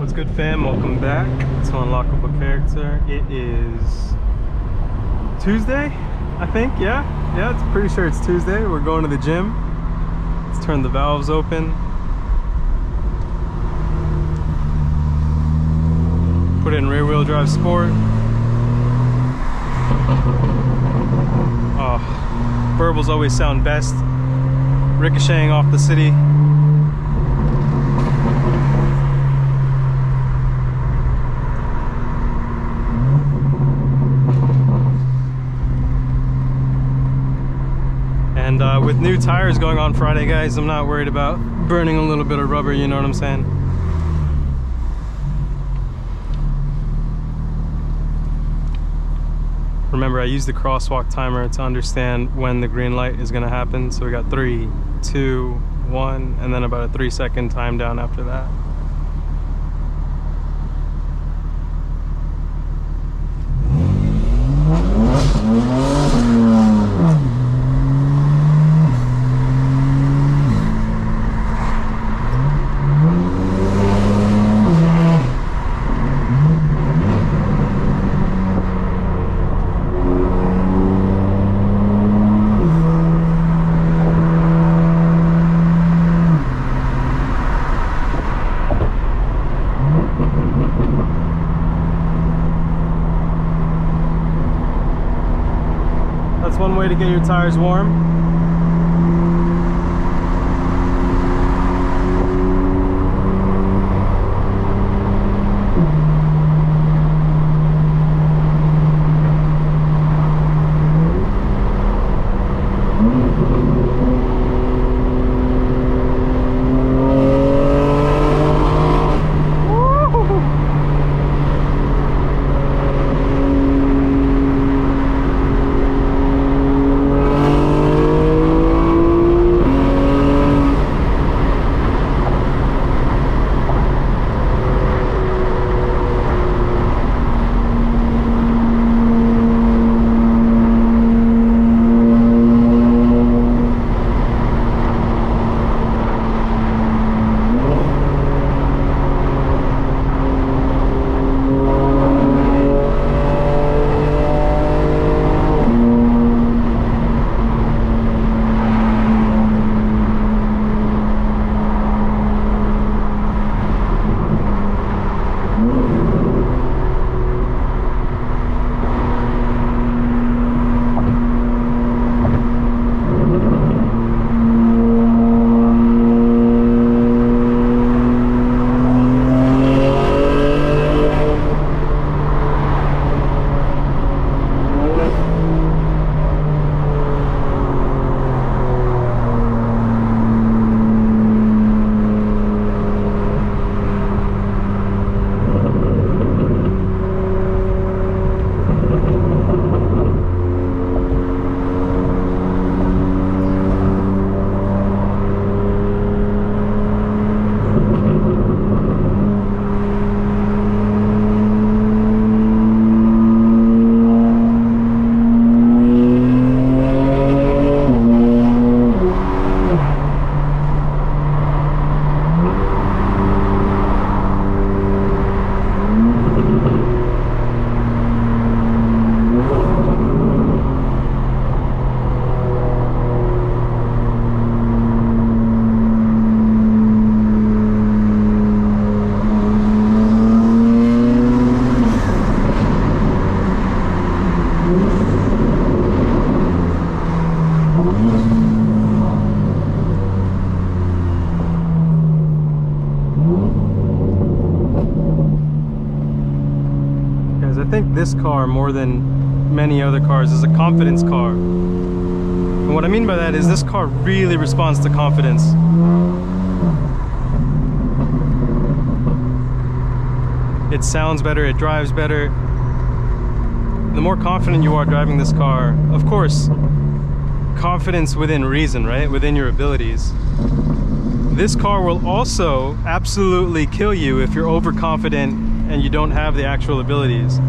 What's good, fam? Welcome back to Unlockable Character. It is Tuesday, I think. Yeah, it's pretty sure it's Tuesday. We're going to the gym. Let's turn the valves open. Put in rear wheel drive sport. Oh, burbles always sound best, ricocheting off the city. And with new tires going on Friday, guys, I'm not worried about burning a little bit of rubber, you know what I'm saying? Remember, I used the crosswalk timer to understand when the green light is gonna happen. So we got 3, 2, 1, and then about a 3-second time down after that. That's one way to get your tires warm. I think this car, more than many other cars, is a confidence car. And what I mean by that is this car really responds to confidence. It sounds better, it drives better. The more confident you are driving this car, of course, confidence within reason, right? Within your abilities. This car will also absolutely kill you if you're overconfident and you don't have the actual abilities.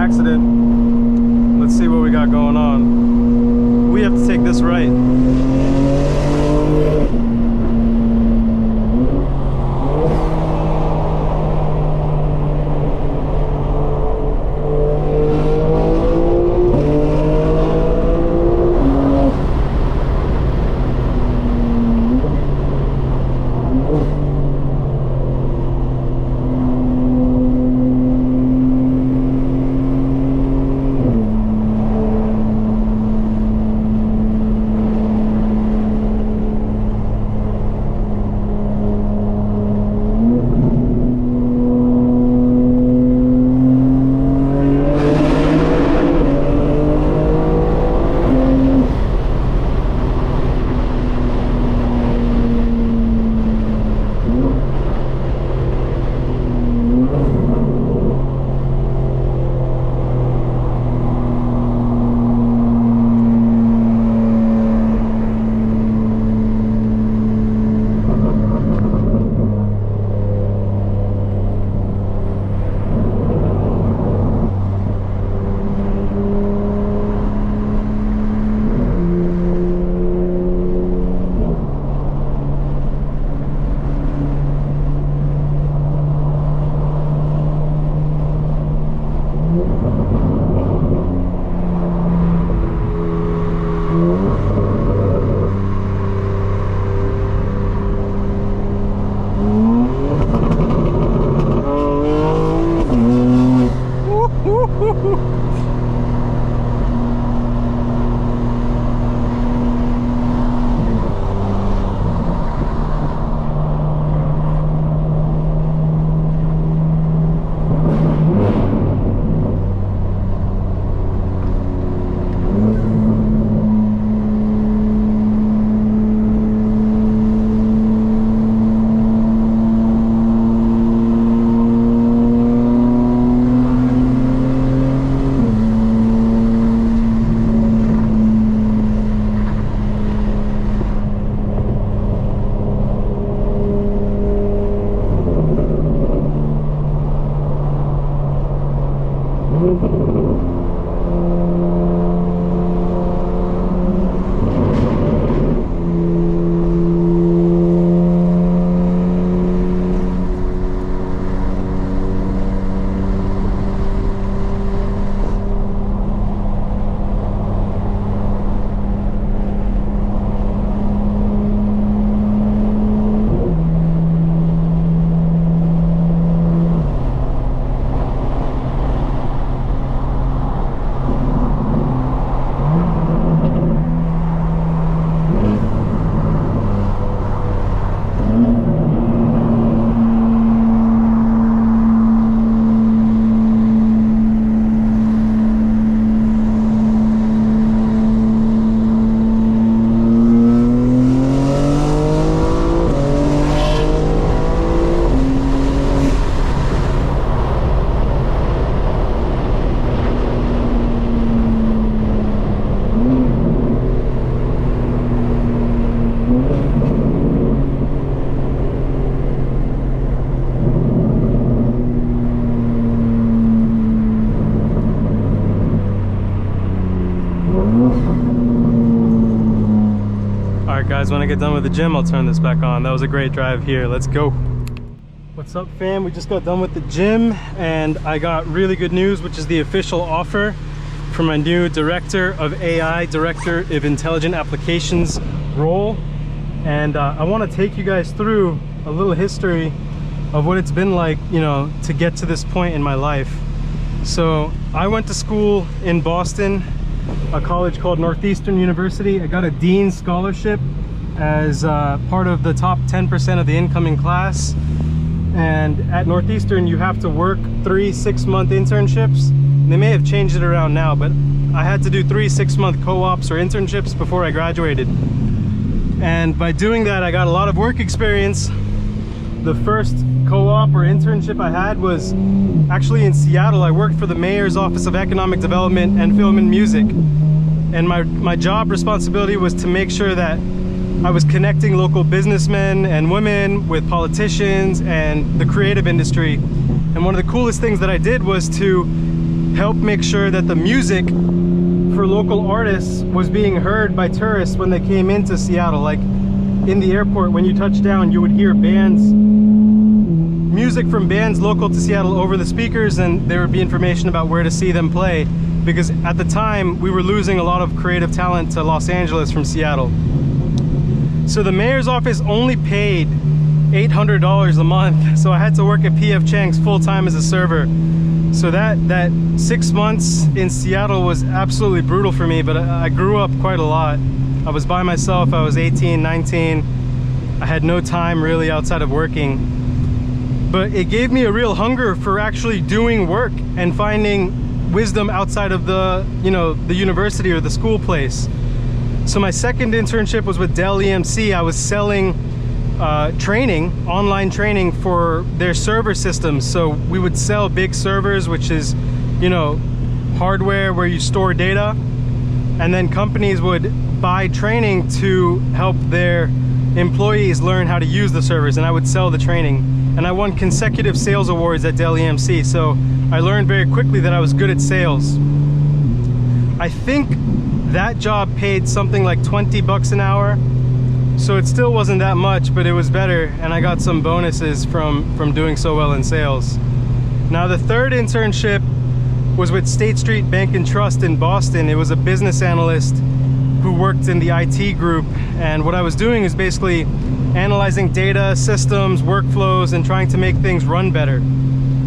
accident. Let's see what we got going on. We have to take this right. Guys, when I get done with the gym, I'll turn this back on. That was a great drive here. Let's go. What's up, fam? We just got done with the gym and I got really good news, which is the official offer for my new Director of AI, Director of Intelligent Applications role. And I want to take you guys through a little history of what it's been like, you know, to get to this point in my life. So I went to school in Boston, a college called Northeastern University. I got a Dean Scholarship as part of the top 10% of the incoming class. And at Northeastern, you have to work 3 6-month internships. They may have changed it around now, but I had to do 3 6-month co-ops or internships before I graduated. And by doing that, I got a lot of work experience. The first co-op or internship I had was actually in Seattle. I worked for the Mayor's Office of Economic Development and Film and Music. And my job responsibility was to make sure that I was connecting local businessmen and women with politicians and the creative industry. And one of the coolest things that I did was to help make sure that the music for local artists was being heard by tourists when they came into Seattle. Like in the airport, when you touch down, you would hear music from bands local to Seattle over the speakers, and there would be information about where to see them play, because at the time we were losing a lot of creative talent to Los Angeles from Seattle. So the mayor's office only paid $800 a month, so I had to work at PF Chang's full-time as a server. So that 6 months in Seattle was absolutely brutal for me, but I grew up quite a lot. I was by myself, I was 18, 19. I had no time really outside of working. But it gave me a real hunger for actually doing work and finding wisdom outside of the university or the school place. So my second internship was with Dell EMC. I was selling online training for their server systems. So we would sell big servers, which is, hardware where you store data, and then companies would buy training to help their employees learn how to use the servers, and I would sell the training. And I won consecutive sales awards at Dell EMC, so I learned very quickly that I was good at sales. I think that job paid something like 20 bucks an hour, so it still wasn't that much, but it was better, and I got some bonuses from doing so well in sales. Now the third internship was with State Street Bank and Trust in Boston. It was a business analyst who worked in the IT group, and what I was doing is basically analyzing data, systems, workflows, and trying to make things run better.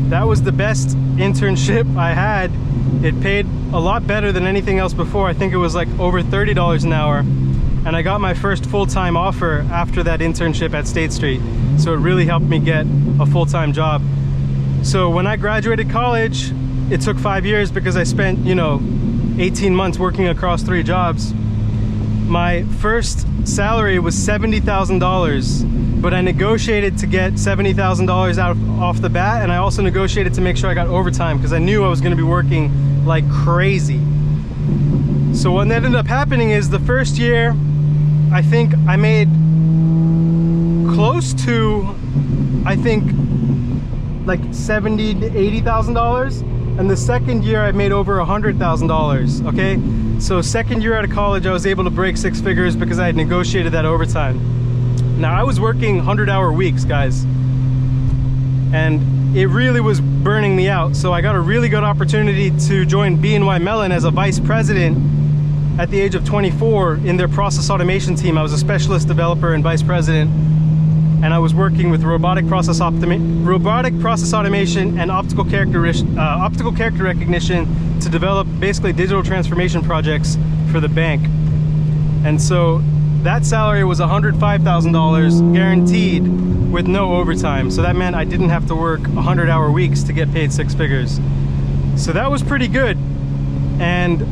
That was the best internship I had. It paid a lot better than anything else before. I think it was like over $30 an hour, and I got my first full-time offer after that internship at State Street, so it really helped me get a full-time job. So when I graduated college, it took 5 years because I spent 18 months working across 3 jobs. My first salary was $70,000, but I negotiated to get $70,000 off the bat, and I also negotiated to make sure I got overtime because I knew I was going to be working like crazy. So what ended up happening is the first year, I think I made close to, like $70,000 to $80,000, and the second year I made over $100,000. Okay, so second year out of college I was able to break 6 figures because I had negotiated that overtime. Now I was working 100-hour weeks, guys, and it really was burning me out. So I got a really good opportunity to join BNY Mellon as a vice president at the age of 24 in their process automation team. I was a specialist developer and vice president, and I was working with robotic process automation and optical character recognition to develop basically digital transformation projects for the bank. And so that salary was $105,000 guaranteed with no overtime. So that meant I didn't have to work 100-hour weeks to get paid 6 figures. So that was pretty good. And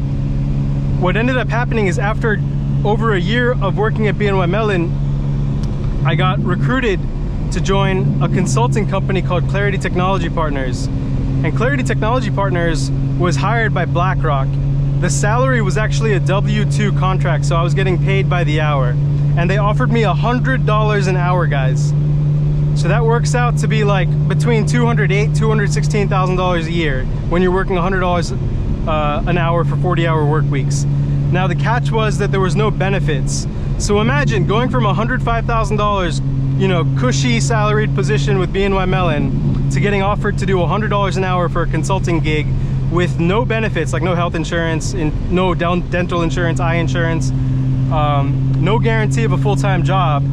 what ended up happening is after over a year of working at BNY Mellon, I got recruited to join a consulting company called Clarity Technology Partners. And Clarity Technology Partners was hired by BlackRock. The salary was actually a W-2 contract, so I was getting paid by the hour. And they offered me $100 an hour, guys. So that works out to be like between $208,000 to $216,000 a year when you're working $100 an hour for 40-hour work weeks. Now the catch was that there was no benefits. So imagine going from $105,000, cushy salaried position with BNY Mellon to getting offered to do $100 an hour for a consulting gig with no benefits, like no health insurance, no dental insurance, eye insurance, no guarantee of a full-time job,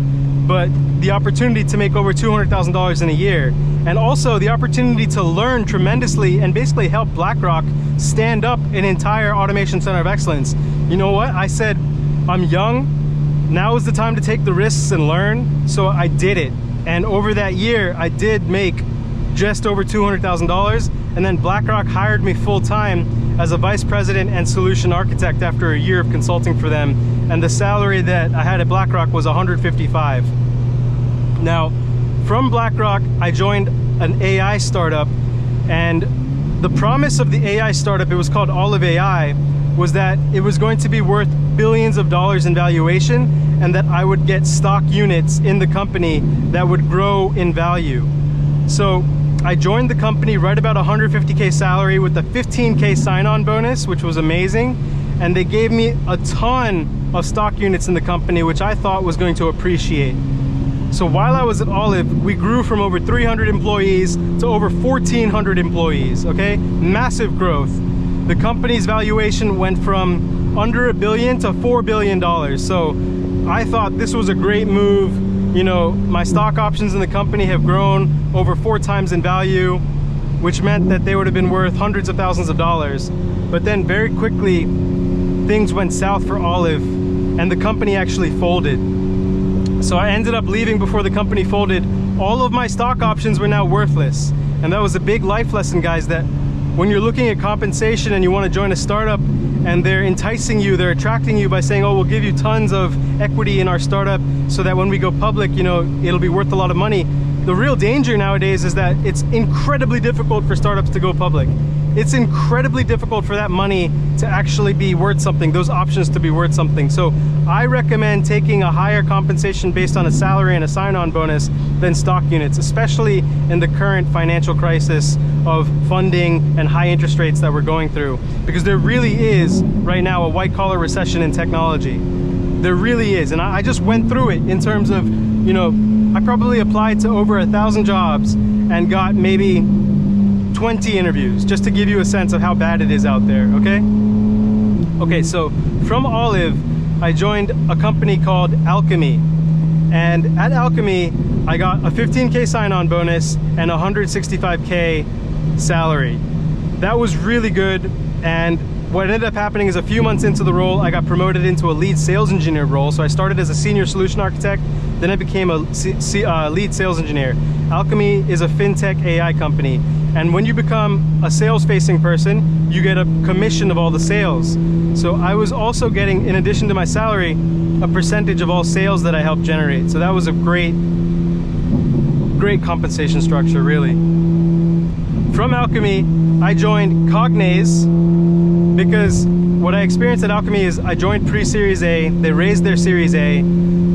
but the opportunity to make over $200,000 in a year. And also the opportunity to learn tremendously and basically help BlackRock stand up an entire automation center of excellence. You know what? I said, I'm young. Now is the time to take the risks and learn. So I did it. And over that year, I did make just over $200,000. And then BlackRock hired me full-time as a vice president and solution architect after a year of consulting for them. And the salary that I had at BlackRock was $155,000. Now, from BlackRock, I joined an AI startup, and the promise of the AI startup, it was called Olive AI, was that it was going to be worth billions of dollars in valuation, and that I would get stock units in the company that would grow in value. So I joined the company right about 150K salary with a 15K sign-on bonus, which was amazing. And they gave me a ton of stock units in the company, which I thought was going to appreciate. So while I was at Olive, we grew from over 300 employees to over 1,400 employees, okay? Massive growth. The company's valuation went from under $1 billion to $4 billion. So I thought this was a great move. You know, my stock options in the company have grown over 4 times in value, which meant that they would have been worth hundreds of thousands of dollars. But then very quickly, things went south for Olive and the company actually folded. So I ended up leaving before the company folded. All of my stock options were now worthless. And that was a big life lesson, guys, that when you're looking at compensation and you want to join a startup and they're enticing you, they're attracting you by saying, oh, we'll give you tons of equity in our startup so that when we go public, you know, it'll be worth a lot of money. The real danger nowadays is that it's incredibly difficult for startups to go public. It's incredibly difficult for that money to actually be worth something, those options to be worth something. So I recommend taking a higher compensation based on a salary and a sign-on bonus than stock units, especially in the current financial crisis of funding and high interest rates that we're going through. Because there really is right now a white-collar recession in technology. There really is. And I just went through it in terms of, you know, I probably applied to over 1,000 jobs and got maybe 20 interviews, just to give you a sense of how bad it is out there, okay? Okay, so from Olive, I joined a company called Alchemy. And at Alchemy, I got a 15K sign-on bonus and 165K salary. That was really good. And what ended up happening is a few months into the role, I got promoted into a lead sales engineer role. So I started as a senior solution architect, then I became a lead sales engineer. Alchemy is a fintech AI company. And when you become a sales-facing person, you get a commission of all the sales. So I was also getting, in addition to my salary, a percentage of all sales that I helped generate. So that was a great compensation structure, really. From Alchemy, I joined Cognaze because what I experienced at Alchemy is I joined pre-Series A, they raised their Series A.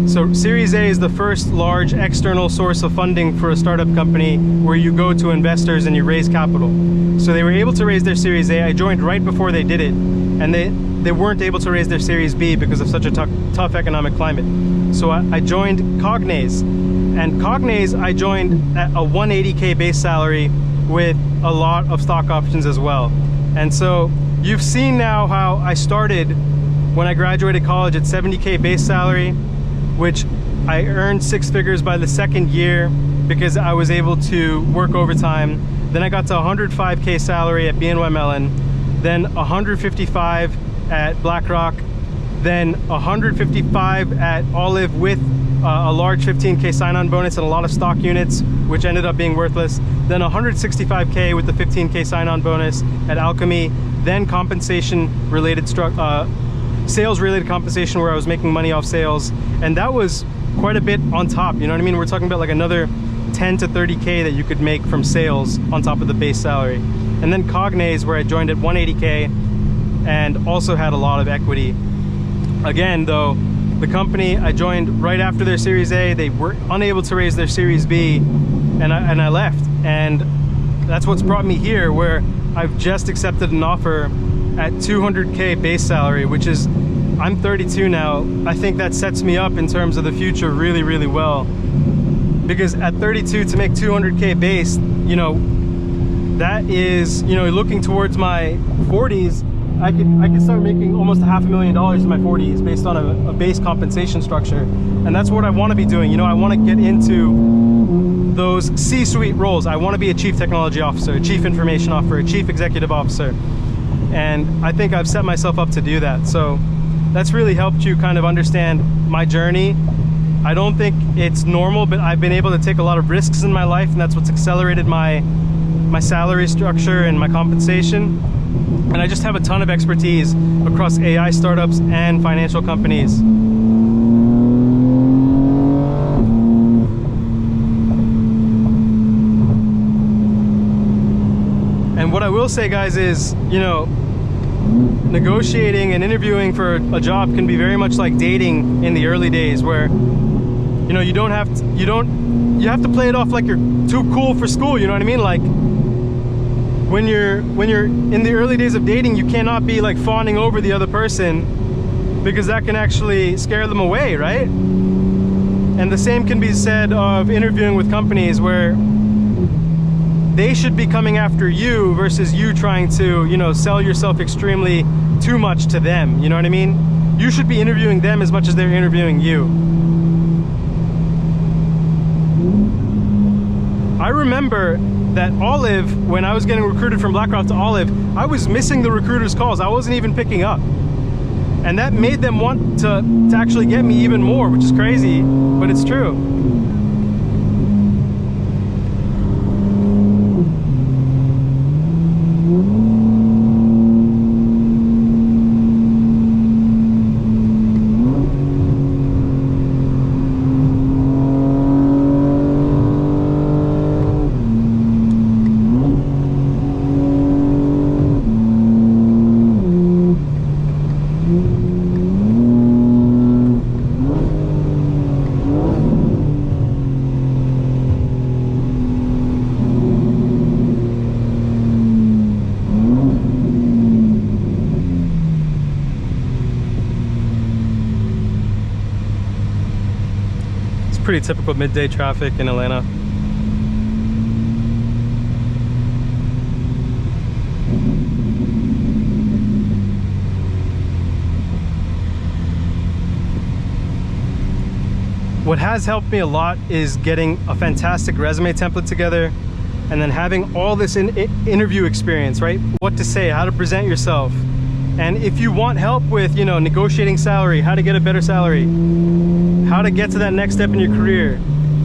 So Series A is the first large external source of funding for a startup company where you go to investors and you raise capital. So they were able to raise their Series A. I joined right before they did it, and they weren't able to raise their Series B because of such a tough economic climate. So I joined Cognaze, and Cognaze I joined at a 180K base salary with a lot of stock options as well. And so you've seen now how I started when I graduated college at 70K base salary, which I earned 6 figures by the second year because I was able to work overtime. Then I got to 105K salary at BNY Mellon, then 155 at BlackRock, then 155 at Olive with a large 15K sign-on bonus and a lot of stock units, which ended up being worthless. Then 165K with the 15K sign-on bonus at Alchemy, then compensation-related sales-related compensation where I was making money off sales, and that was quite a bit on top, you know what I mean? We're talking about like another 10 to 30K that you could make from sales on top of the base salary. And then Cognaze, where I joined at 180K and also had a lot of equity. Again, though, the company I joined right after their Series A, they were unable to raise their Series B, and I left. And that's what's brought me here, where I've just accepted an offer at 200K base salary, which is, I'm 32 now. I think that sets me up in terms of the future really, really well. Because at 32 to make 200K base, you know, that is, you know, looking towards my 40s, I could start making almost $500,000 in my 40s based on a base compensation structure. And that's what I want to be doing. You know, I want to get into those C-suite roles. I want to be a chief technology officer, a chief information officer, a chief executive officer. And I think I've set myself up to do that. So that's really helped you kind of understand my journey. I don't think it's normal, but I've been able to take a lot of risks in my life, and that's what's accelerated my salary structure and my compensation. And I just have a ton of expertise across AI startups and financial companies. And what I will say, guys, is, you know, negotiating and interviewing for a job can be very much like dating in the early days, where, you know, you have to play it off like you're too cool for school, you know what I mean? Like when you're in the early days of dating, you cannot be like fawning over the other person, because that can actually scare them away, right? And the same can be said of interviewing with companies, where they should be coming after you versus you trying to, you know, sell yourself extremely too much to them, you know what I mean? You should be interviewing them as much as they're interviewing you. I remember that Olive, when I was getting recruited from BlackRock to Olive, I was missing the recruiter's calls. I wasn't even picking up. And that made them want to actually get me even more, which is crazy, but it's true. Pretty typical midday traffic in Atlanta. What has helped me a lot is getting a fantastic resume template together, and then having all this interview experience, right? What to say, how to present yourself. And if you want help with, you know, negotiating salary, how to get a better salary, how to get to that next step in your career,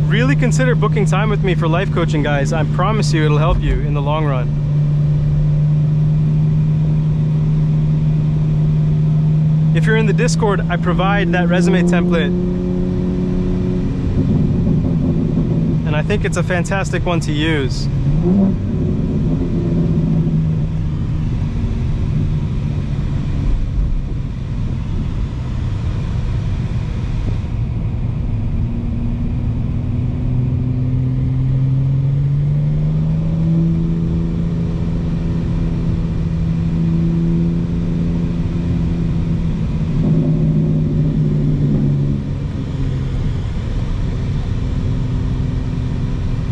really consider booking time with me for life coaching, guys. I promise you it'll help you in the long run. If you're in the Discord, I provide that resume template, and I think it's a fantastic one to use.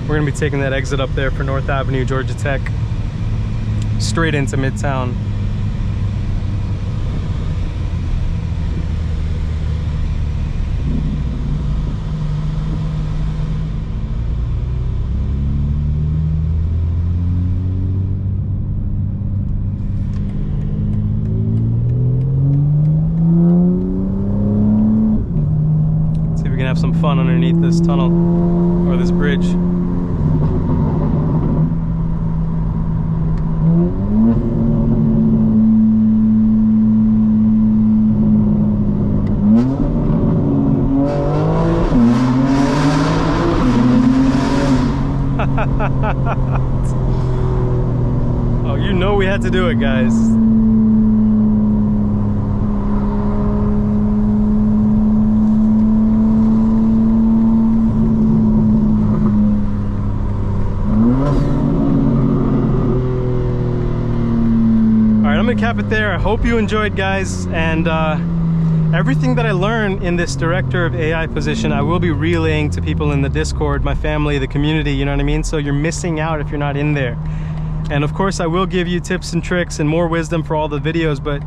We're gonna be taking that exit up there for North Avenue, Georgia Tech, straight into Midtown. See if we can have some fun underneath this tunnel, or this bridge. Oh, you know we had to do it, guys. Alright, I'm gonna cap it there. I hope you enjoyed, guys, and everything that I learned in this director of AI position, I will be relaying to people in the Discord, my family, the community, you know what I mean? So you're missing out if you're not in there. And of course, I will give you tips and tricks and more wisdom for all the videos, but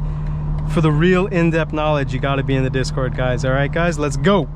for the real in-depth knowledge, you gotta be in the Discord, guys. All right, guys, let's go.